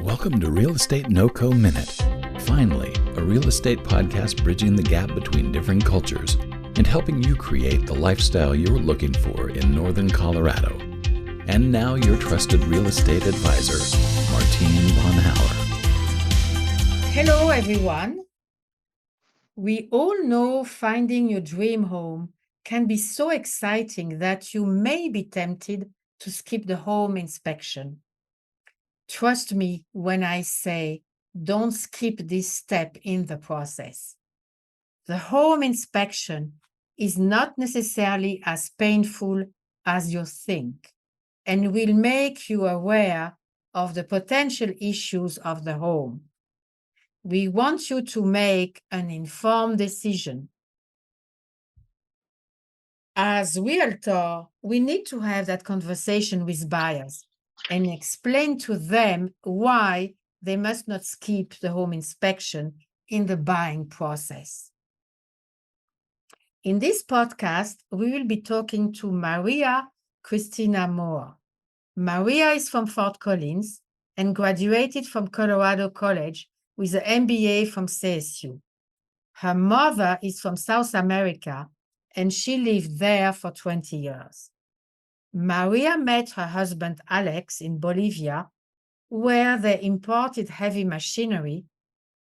Welcome to Real Estate No-Co Minute. Finally, a real estate podcast bridging the gap between different cultures and helping you create the lifestyle you're looking for in Northern Colorado. And now your trusted real estate advisor, Martine Bonhauer. Hello, everyone. We all know finding your dream home can be so exciting that you may be tempted to skip the home inspection. Trust me when I say don't skip this step in the process. The home inspection is not necessarily as painful as you think and will make you aware of the potential issues of the home. We want you to make an informed decision. As realtor, we need to have that conversation with buyers and explain to them why they must not skip the home inspection in the buying process. In this podcast, we will be talking to Maria Cristina Moore. Maria is from Fort Collins and graduated from Colorado College with an MBA from CSU. Her mother is from South America, and she lived there for 20 years. Maria met her husband Alex in Bolivia, where they imported heavy machinery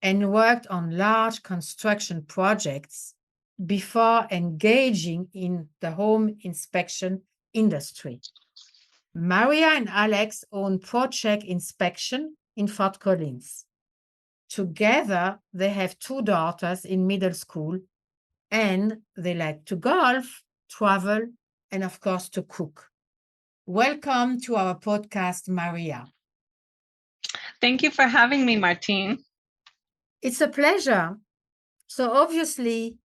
and worked on large construction projects before engaging in the home inspection industry. Maria and Alex own ProCheck Inspection in Fort Collins. Together, they have two daughters in middle school, and they like to golf, travel, and of course, to cook. Welcome to our podcast, Maria. Thank you for having me, Martine. It's a pleasure. So obviously,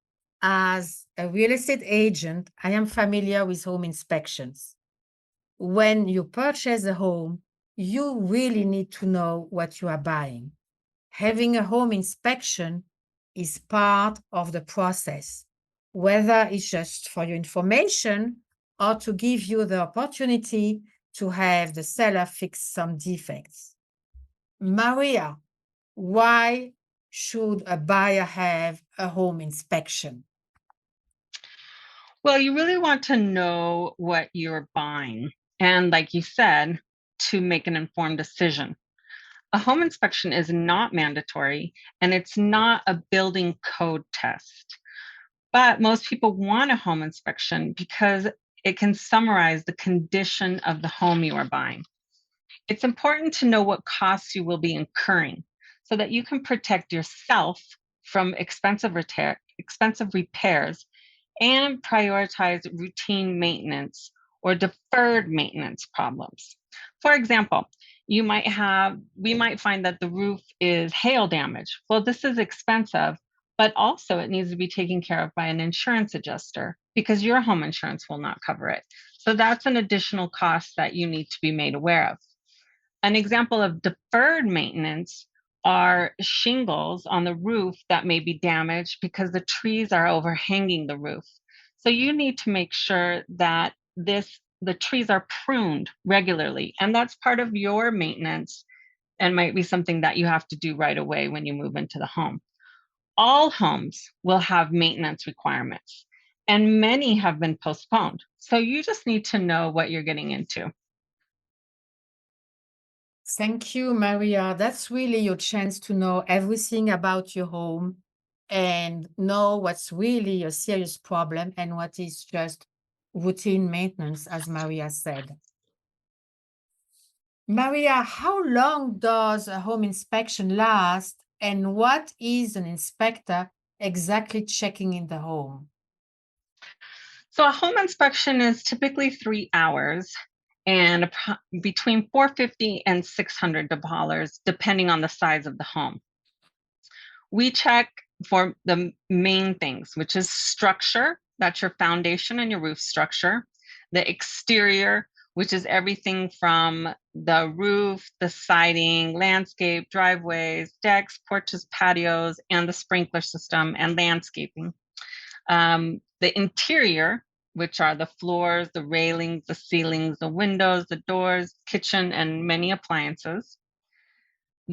as a real estate agent, I am familiar with home inspections. When you purchase a home, you really need to know what you are buying. Having a home inspection is part of the process, whether it's just for your information or to give you the opportunity to have the seller fix some defects. Maria, why should a buyer have a home inspection? Well, you really want to know what you're buying. And like you said, to make an informed decision. A home inspection is not mandatory and it's not a building code test. But most people want a home inspection because it can summarize the condition of the home you are buying. It's important to know what costs you will be incurring so that you can protect yourself from expensive repairs and prioritize routine maintenance or deferred maintenance problems. For example, we might find that the roof is hail damage. Well, this is expensive, but also it needs to be taken care of by an insurance adjuster because your home insurance will not cover it. So that's an additional cost that you need to be made aware of. An example of deferred maintenance are shingles on the roof that may be damaged because the trees are overhanging the roof. So you need to make sure that the trees are pruned regularly, and that's part of your maintenance and might be something that you have to do right away when you move into the home. All homes will have maintenance requirements, and many have been postponed. So you just need to know what you're getting into. Thank you, Maria. That's really your chance to know everything about your home and know what's really a serious problem and what is just routine maintenance, as Maria said. Maria, how long does a home inspection last, and what is an inspector exactly checking in the home? So a home inspection is typically 3 hours and between $450 and $600, depending on the size of the home. We check for the main things, which is structure, that's your foundation and your roof structure, the exterior, which is everything from the roof, the siding, landscape, driveways, decks, porches, patios, and the sprinkler system and landscaping. The interior, which are the floors, the railings, the ceilings, the windows, the doors, kitchen, and many appliances.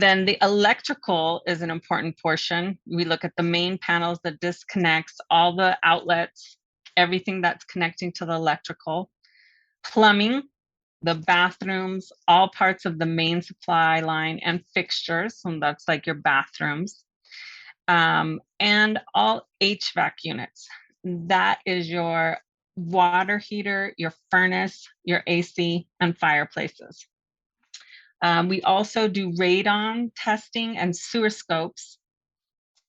Then the electrical is an important portion. We look at the main panels, that disconnects, all the outlets, everything that's connecting to the electrical. Plumbing, the bathrooms, all parts of the main supply line and fixtures, and that's like your bathrooms, and all HVAC units. That is your water heater, your furnace, your AC, and fireplaces. We also do radon testing and sewer scopes.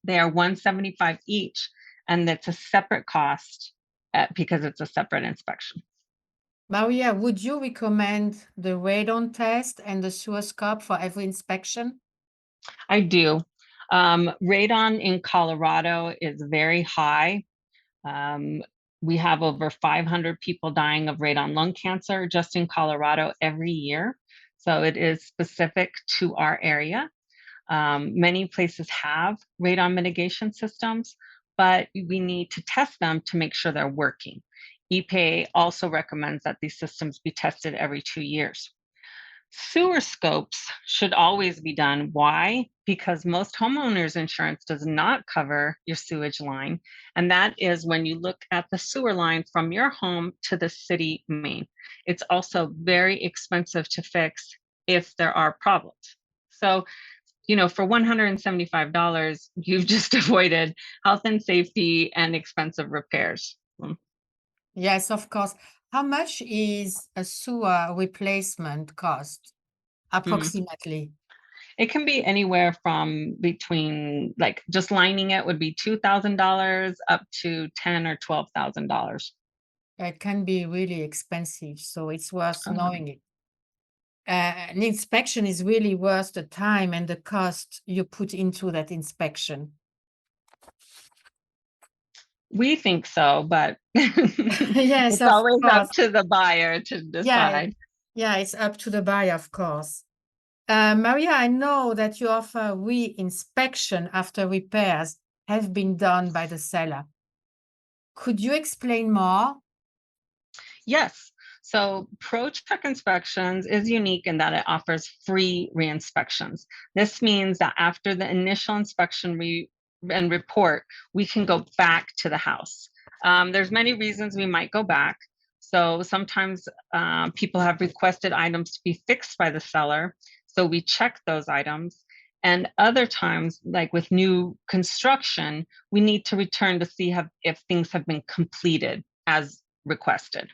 They are $175 each, and that's a separate cost because it's a separate inspection. Maria, would you recommend the radon test and the sewer scope for every inspection? I do. Radon in Colorado is very high. We have over 500 people dying of radon lung cancer just in Colorado every year. So it is specific to our area. Many places have radon mitigation systems, but we need to test them to make sure they're working. EPA also recommends that these systems be tested every 2 years. Sewer scopes should always be done. Why? Because most homeowners insurance does not cover your sewage line. And that is when you look at the sewer line from your home to the city main. It's also very expensive to fix if there are problems. So, for $175, you've just avoided health and safety and expensive repairs. Yes, of course. How much is a sewer replacement cost, approximately? It can be anywhere from between, like, just lining it would be $2,000 up to $10,000 or $12,000. It can be really expensive, so it's worth Uh-huh. knowing it. An inspection is really worth the time and the cost you put into that inspection. We think so, but Yes, it's of always course. up to the buyer to decide. Yeah, it's up to the buyer, of course. Maria, I know that you offer re-inspection after repairs have been done by the seller. Could you explain more? Yes. So ProCheck Inspections is unique in that it offers free re-inspections. This means that after the initial inspection and report, we can go back to the house. There's many reasons we might go back. So sometimes people have requested items to be fixed by the seller. So we check those items. And other times, like with new construction, we need to return to see if things have been completed as requested.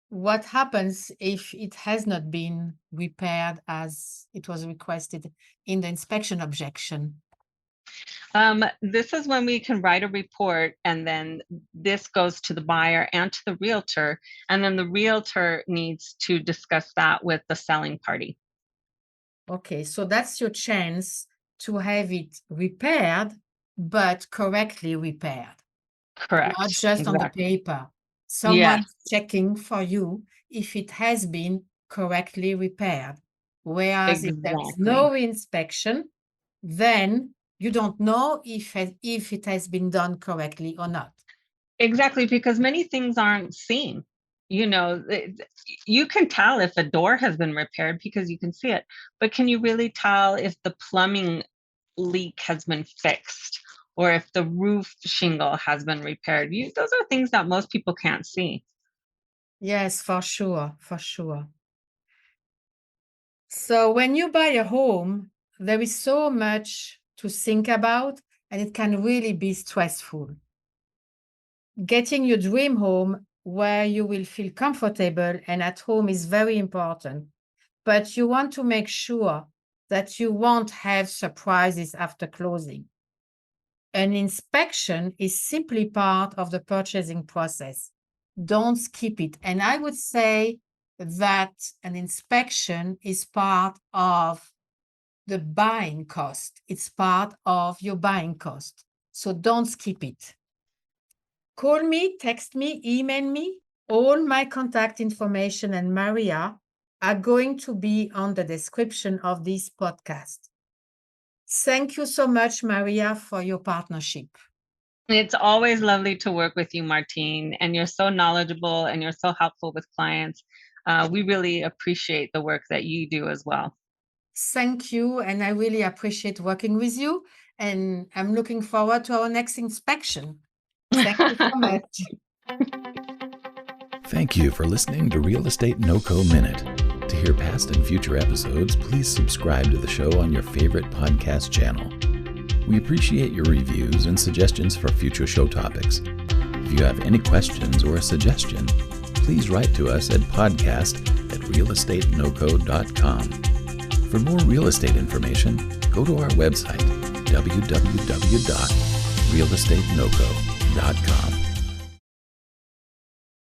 What happens if it has not been repaired as it was requested in the inspection objection? This is when we can write a report, and then this goes to the buyer and to the realtor, and then the realtor needs to discuss that with the selling party. Okay, so that's your chance to have it repaired, but correctly repaired, Correct. not just on the Exactly. paper. Yes. Someone's checking for you if it has been correctly repaired. Whereas if there is no inspection, then you don't know if it has been done correctly or not. Exactly, because many things aren't seen. You can tell if a door has been repaired because you can see it, but can you really tell if the plumbing leak has been fixed or if the roof shingle has been repaired? Those are things that most people can't see. Yes, for sure, for sure. So when you buy a home, there is so much to think about, and it can really be stressful. Getting your dream home where you will feel comfortable and at home is very important, but you want to make sure that you won't have surprises after closing. An inspection is simply part of the purchasing process. Don't skip it. And I would say that an inspection is part of the buying cost. It's part of your buying cost. So don't skip it. Call me, text me, email me. All my contact information and Maria are going to be on the description of this podcast. Thank you so much, Maria, for your partnership. It's always lovely to work with you, Martine, and you're so knowledgeable and you're so helpful with clients. We really appreciate the work that you do as well. Thank you. And I really appreciate working with you. And I'm looking forward to our next inspection. Thank you so much. Thank you for listening to Real Estate No-Co Minute. To hear past and future episodes, please subscribe to the show on your favorite podcast channel. We appreciate your reviews and suggestions for future show topics. If you have any questions or a suggestion, please write to us at podcast@realestatenoco.com. For more real estate information, go to our website, www.realestatenoco.com.